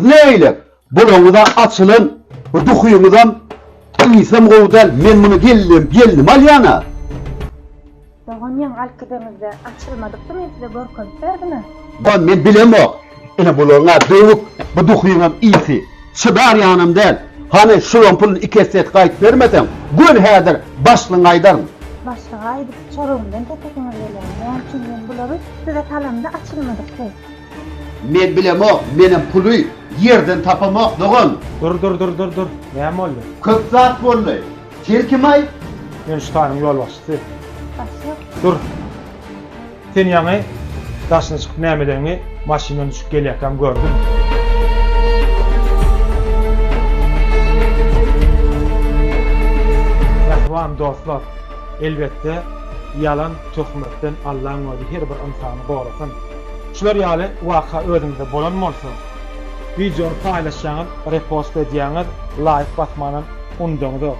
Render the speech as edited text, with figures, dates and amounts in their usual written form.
Neyle? Bulağıda açılın, bu duhuyumuzdan İslam kovdal, men bunu geldim alyana. Doğanyan alkidemizde açılmadık da men size görkönüp berdimi? Ben bilem o. Ene bulağına dövük, bu duhuyumam iyisi. Çıbar yanım del. Hani şu pulun 2 set kayıt vermeden, gün hedir başlığın aydarım. Başlığa aydıp çorumdan tetekine gelen. Yani çünkü buları size kalemde açılmadık da. Men bilem o, menin pulu yerden tapamak doğan. Dur. Näme oldu? 40 saat boldy. Çelkimay. Men şu taýyň ýol başçysy. Başlık. Dur. Sen ýa-ni daşyna çykyp nämedeňi maşynadan düşüp gelýärkem gördüm. Rahman dostlar, elbette yalan töhmetden Allahyň özi her bir insany gorasyn. Şular ýaly waka özüňizde bolanmy bolsa, videonu paylaşýaňyz, repost edýäňiz, like basmanyň undandy.